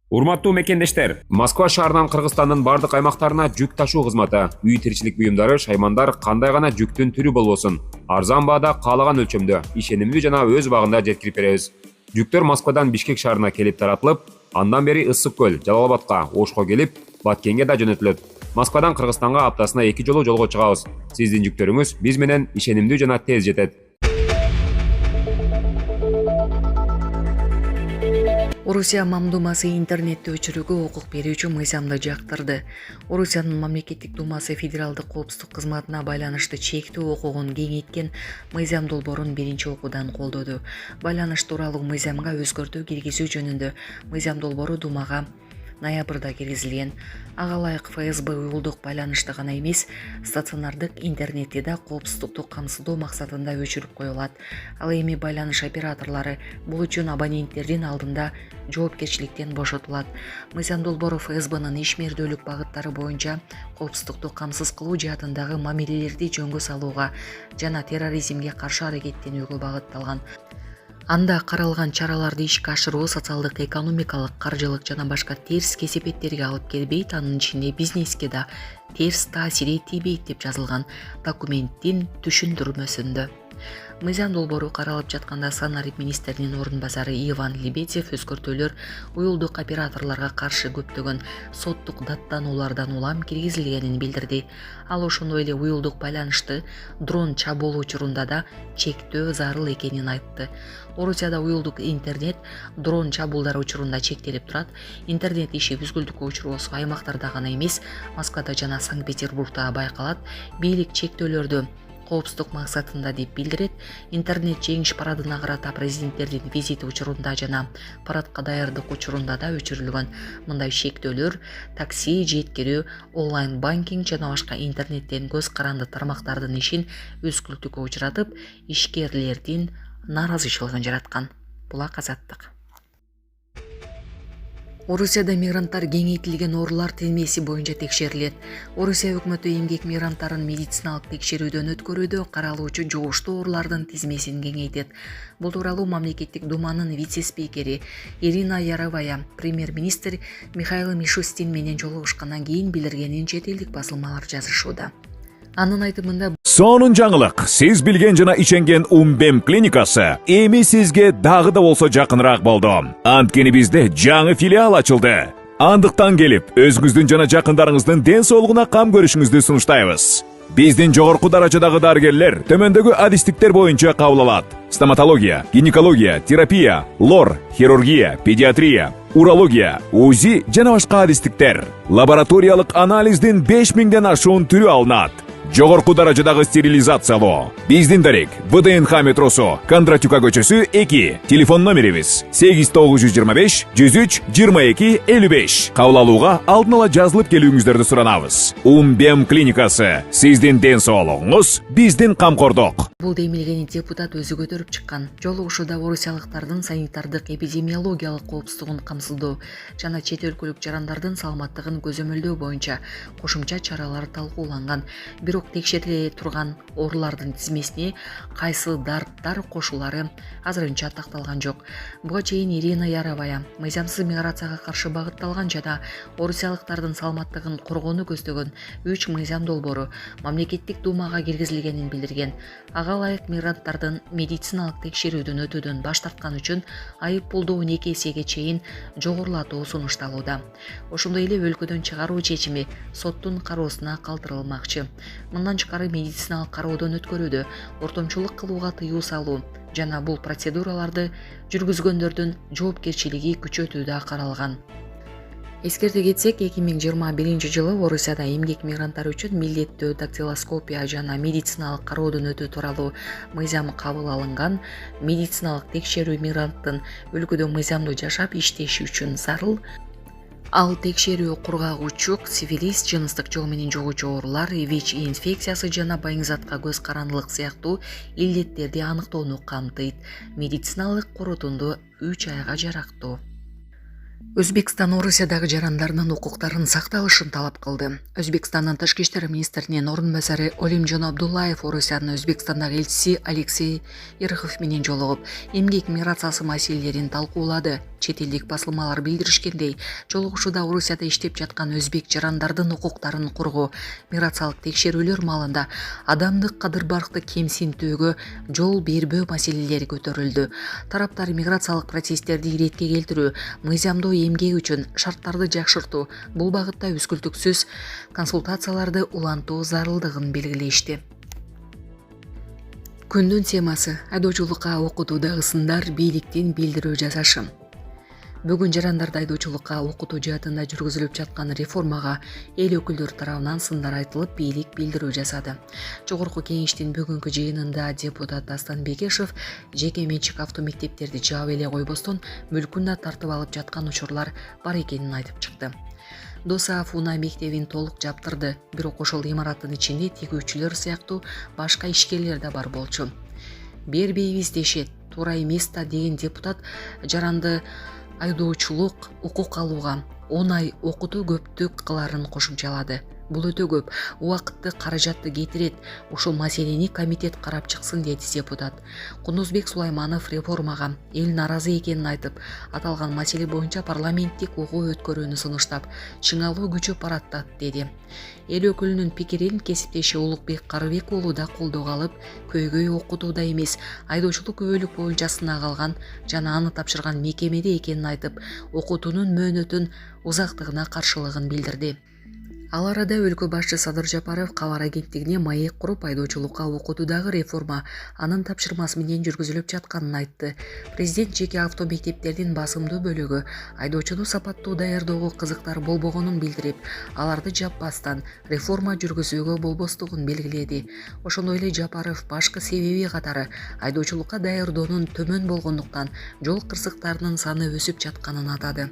Урматтуу мекендештер, Москва шаарынан Кыргызстандын бардык аймактарына жүк ташуу кызматы, үй тиричилик буюмдары, шаймандар кандай гана жүктүн түрү болбосун, арзан баада каалаган өлчөмдө, ишенимдүү жана өз убагында жеткирип беребиз. Жүктөр Москвадан Бишкек шаарына келип таратылып, андан бери Ысык көл, Жалал-Абадка, Ошко келип, Баткенге да жөнөтүлөт. Москвадан Кыргызстанга аптасына 2 жолу жолго чыгабыз. Сиздин жүктөрүңүз биз менен ишенимдүү жана тез жетет. Орусия Мамдумасы интернетти өчүрүүгө укук берүүчү мыйзамды жактырды. Орусиянын мамлекеттик думасы федералдык коопсуздук кызматына байланыштуу чектөө укугун кеңейткен мыйзам долбоорун биринчи окуудан колдоду. Байланыш тууралуу мыйзамга өзгөртүү киргизүү жөнүндө мыйзам долбоору Думага ноябрда киргизилген. Ага ылайык ФСБ уюлдук байланышты гана эмес, стационардык интернетти да коопсуздукту камсыздоо максатында өчүрүп коюлат. Ал эми байланыш операторлору бул үчүн абоненттердин алдында жоопкерчиликтен бошотулат. Мыйзам долбоору ФСБнын ишмердүүлүк багыттары боюнча коопсуздукту камсыз кылуу жаатындагы мамилелерди жөнгө салууга жана терроризмге каршы аракеттенүүгө багытталган. Анда каралган чараларды ишке ашыруу социалдык, экономикалык, каржылык жана башка терс кесепеттерге алып келбейт, анын ичинде бизнеске да терс таасир этпейт деп жазылган документтин түшүндүрмөсүндө. Мыйзам долбоору каралып жатканда Санарып министринин орун базары Иван Лебедев өзгөртүүлөр уюлдук операторлорго каршы көптөгөн соттук даттануулардан улам киргизилгенин билдирди. Ал ошондой эле уюлдук байланышты дрон чабуул учурунда да чектөө зарыл экенин айтты. Орусияда уюлдук интернет дрон чабуулдар учурунда чектелип турат. Интернет иши бүзгүлтүккө учуросу аймактарда гана эмес, Москвада жана Санкт-Петербургда байкалат. Бийлик чектөөлөрдү коопсуздук максатында деп билдирет. Интернет жеңиш парадына карата президенттердин визити учурунда жана парадка даярдык учурунда да өчүрүлгөн. Мындай шектөөлөр такси, жеткирүү, онлайн банкинг жана башка интернеттен көз каранды тармактардын ишин үзгүлтүккө учуратып, ишкерлердин нааразычылыгын жараткан. Булак Азаттык. Орусияда мигранттар кеңейтилген оорулар тизмеси боюнча текшерилет. Орусия өкмөтү эмгек мигранттарын медициналык текшерүүдөн өткөрүүдө каралуучу жугуштуу оорулардын тизмесин кеңейтет. Бул тууралуу мамлекеттик думанын вице-спикери Ирина Яровая премьер-министр Михаил Мишустин менен жолугушкандан кийин билдиргенин чет элдик басылмалар жазышууда. Анын айтымында сонун жаңылык, сиз билген жана ишенген Умбем клиникасы эми сизге дагы да болсо жакыныраак болду. Анткени бизде жаңы филиал ачылды. Андыктан келип, өзүңүздүн жана жакындарыңыздын ден соолугуна кам көрүшүңүздү сунуштайбыз. Биздин жогорку даражадагы дарыгерлер төмөндөгү адистиктер боюнча кабыл алат: стоматология, гинекология, терапия, лор, хирургия, педиатрия, урология, УЗИ жана башка адистиктер. Лабораториялык анализдин 5000ден ашуун түрү алынат. Жогорку даражадагы стерилизациялоо. Биздин дарек ВДНХ метросу, Кондратюка көчөсү 2. Телефон номерибиз 8925 103 22 55. Кабыл алууга алдын ала жазылып келүүңүздөрдү суранабыз. Умбем клиникасы. Сиздин ден соолугуңуз, биздин камкордук. Бул демилгени депутат өзү көтөрүп чыккан. Жолугушууда орусиялыктардын санитардык эпидемиологиялык коопсуздугун камсыздоо жана чет өлкөлүк жарандардын саламаттыгын көзөмөлдөө боюнча кошумча чаралар талкууланган. Бирок текшериле турган оорулардын тизмесине кайсы дарттар кошулары азырынча такталган жок. Буга чейин Ирина Яровая мыйзамсыз миграцияга каршы багытталган жана орусиялыктардын саламаттыгын коргоону көздөгөн 3 мыйзам долбоору мамлекеттик думага киргизилгенин билдирген. Ага ылайык мигранттардын медициналык текшерүүдөн өтүүдөн баш тарткан үчүн айып пулду 2 эсеге чейин жогорулатуу сунушталууда. Ошондой эле өлкөдөн чыгаруу чечими соттун кароосуна калтырылмакчы. Мындан тышкары медициналык кароодон өткөрүүдө ортомчулук кылууга тыюу салуу жана бул процедураларды жүргүзгөндөрдүн жоопкерчилиги күчөтүүдө каралган. Эскерте кетсек, 2021 жылы Орусияда эмгек мигранттар үчүн милдеттүү дактилоскопия жана медициналык кароодон өтүү тууралуу мыйзам кабыл алынган. Медициналык текшерүү мигранттын өлкөдө мыйзамдуу жашап иштеши үчүн зарыл. Ал текшерүү кургагучук, сифилис, жыныстык жол менен жугуучу оорулар, ВИЧ инфекциясы жана байыңзатка көз карандылык сыяктуу илдеттерди аныктоону камтыйт. Медициналык коротунду 3 айга жарактуу. Өзбекстан Орусиядагы жарандардын укуктарын сакталышын талап кылды. Өзбекстандын тышкы иштер министринин орун базары Олимжон Абдуллаев Орусиянын Өзбекстандагы элчиси Алексей Ирхов менен жолугуп, эмгек миграциясы маселелерин талкуулады. Чет элдик басылмалар билдиришкендей, жолугушууда Орусияда иштеп жаткан өзбек жарандардын укуктарын коргоо, миграциялык текшерүүлөр маалында адамдык кадыр-баркты кемсинтүүгө жол бербөө маселелери көтөрүлдү. Тараптар миграциялык процесстерди иретке келтирүү, мыйзамдуу эмгек үчүн шарттарды жакшыртуу, бул багытта үзгүлтүксүз консультацияларды улантуу зарылдыгын белгилешти. Күндүн темасы: айдоочулукка окутуудагы сындар, бийликтин билдирүү жасашы. Бүгүн жарандарды айдоочулукка окутуу жаатында жүргүзүлүп жаткан реформага эл өкүлдөрү тарабынан сындар айтылып, бийлик билдирүү жасады. Жогорку кеңештин бүгүнкү жыйынында депутат Дастан Бекешев жеке менчик автомектептерди жаап эле койбостон, мүлкүн да тартып алып жаткан учурлар бар экенин айтып чыкты. Доса Афуна мектебин толук жаптырды, бирок ошол имараттын ичинде тигүүчүлөр сыяктуу башка ишкерлер да бар болчу. Бербейбиз дешет, туура эмес да деген депутат жаранды айдоочулук укук алууга 10 ай окутуу көптүк кыларын кошумчалады. Бул өтө көп убакытты, каражатты кетирет. Ушул маселени комитет карап чыксын, деди депутат. Кунузбек Сулайманов реформага эл наразы экенин айтып, аталган маселе боюнча парламенттик окуу өткөрүүнү сунуштап, чыңалуу күчөп баратат, деди. Эл өкүлүнүн пикирин кесиптеши Улукбек Карыбек уулу да колдоого алып, көйгөй окутууда эмес, айдоочулук күбөлүк боюнча сынак алган жана аны тапшырган мекемеде экенин айтып, окутуунун мөөнөтүн узактыгына каршылыгын билдирди. Ал арада өлкө башчы Садыр Жапаров кабар агенттигине маек куруп, айдоочулукка окутуудагы реформа анын тапшырмасы менен жүргүзүлүп жатканын айтты. Президент жеке автомектептердин басымдуу бөлүгү айдоочуну сапаттуу даярдоого кызыктар болбогонун билдирип, аларды жаппастан реформа жүргүзүүгө болбостугун белгиледи. Ошондой эле Жапаров башкы себеби катары айдоочулукка даярдоонун төмөн болгондуктан жол кырсыктарынын саны өсүп жатканын атады.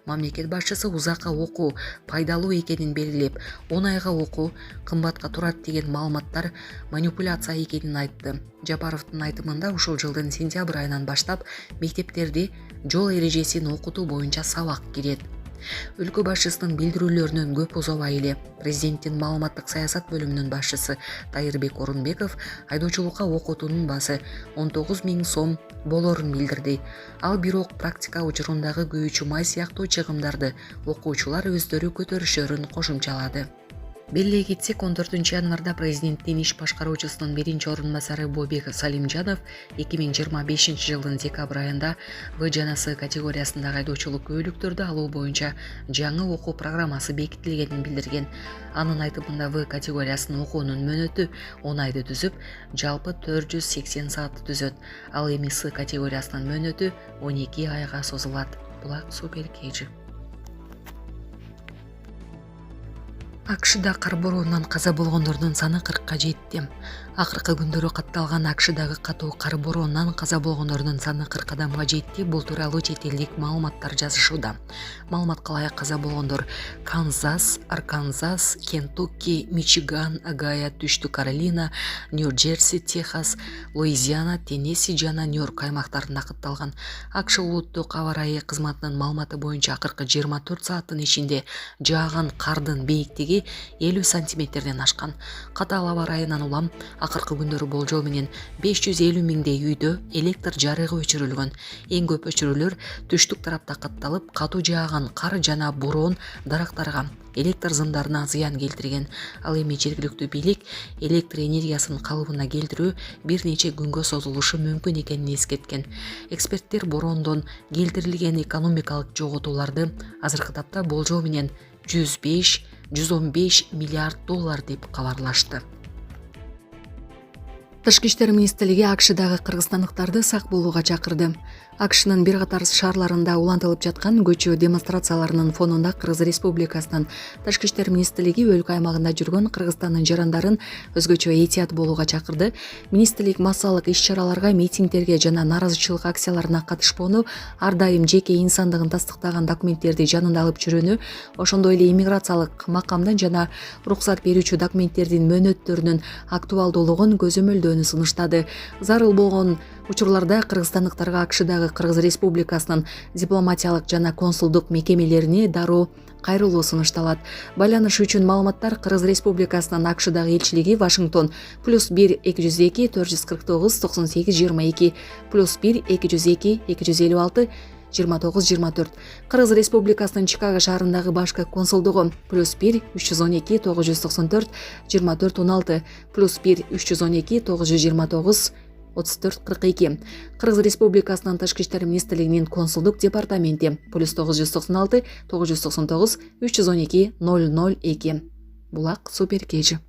Мамлекет башчысы узакка окуу пайдалуу экенин белгилеп, 10 айга окуу кымбатка турат деген маалыматтар манипуляция экенин айтты. Жапаровдун айтымында ушул жылдын сентябрь айынан баштап мектептерди жол эрежесин окутуу боюнча сабак кирет. Өлкө башчысынын билдирүүлөрүнөн көп узабай эле президенттин маалыматтык саясат бөлүмүнүн башчысы Тайырбек Орунбеков айдоочулукка окутуунун баасы 19 000 сом болорун билдирди. Ал бирок практика учурундагы күйүүчү май сыяктуу чыгымдарды окуучулар өздөрү көтөрүшөрүн кошумчалады. Белгилей кетсек, 14 январда президенттин иш башкаруучусунун биринчи орун басары Бобек Салимжанов 2025 жылдын декабрь айында В жана С категориясындагы айдоочулук күбөлүктөрдү алуу боюнча жаңы окуу программасы бекитилгенин билдирген. Анын айтымында В категориясын окуунун мөөнөтү 10 айды түзүп, жалпы 480 саатты түзөт. Ал эми С категориясынын мөөнөтү 12 айга созулат. Булак Суперкейджи. АКШда кар бороонунан каза болгондордун саны 40-ка жетти. Акыркы күндөрү катталган АКШдагы катуу кар бороонунан каза болгондордун саны 40 адамга жетти. Бул тууралуу чет элдик маалыматтар жазышууда. Маалыматка ылайык каза болгондор Канзас, Арканзас, Кентукки, Мичиган, Огайо, Түштүк Каролина, Нью-Джерси, Техас, Луизиана, Теннесси жана Нью-Йорк аймактарында катталган. АКШ улуттук аба ырайы кызматынын маалыматы боюнча акыркы 24 сааттын ичинде жааган кардын бийиктиги 50 сантиметрден ашкан. Катаал аба ырайынан улам акыркы күндөрү болжол менен 550 миңдей үйдө электр жарыгы өчүрүлгөн. Эң көп өчүрүүлөр түштүк тарапта катталып, катуу жааган кар жана бороон дарактарга, электр зымдарына зыян келтирген. Ал эми жергиликтүү бийлик электр энергиясын калыбына келтирүү бир нече күнгө созулушу мүмкүн экенин эскерткен. Эксперттер бороондон келтирилген экономикалык жоготууларды азыркы тапта болжол менен 105-115 миллиард доллар деп кабарлашты. Тышкы иштер министрлиги АКШдагы кыргызстандыктарды сак болууга чакырды. АКШнын бир катар шаарларында улантылып жаткан көчүү демонстрацияларынын фонунда Кыргыз Республикасынын Тышкы иштер министрлиги өлкө аймагында жүргөн Кыргызстандын жарандарын өзгөчө этият болууга чакырды. Министрлик массалык иш-чараларга, митингдерге жана наразычылык акцияларына катышпоону, ар дайым жеке инсандыгын тастыктаган документтерди жанында алып жүрүүнү, ошондой эле иммиграциялык макамдын жана уруксат берүүчү документтердин мөөнөттөрүнүн актуалдуулугун көзөмөлдөөнү сунуштады. Зарыл болгон учурларда кыргызстандыктарга АКШдагы Кыргыз Республикасынын дипломатиялык жана консулдук мекемелерине дароо кайрылуу сунушталат. Байланыш үчүн маалыматтар Кыргыз Республикасынын АКШдагы элчилиги Вашингтон +1 202 449 98 22 +1 202 256 29-24. Кыргыз Республикасынын Чикаго шаарындагы башкы консулдугу +1 312 994 24 16 +1 312 929 34-42. Кыргыз Республикасынын Тышкы иштер министрлигинин консулдук департаменти +996 999 312 002. Булак Суперкежи.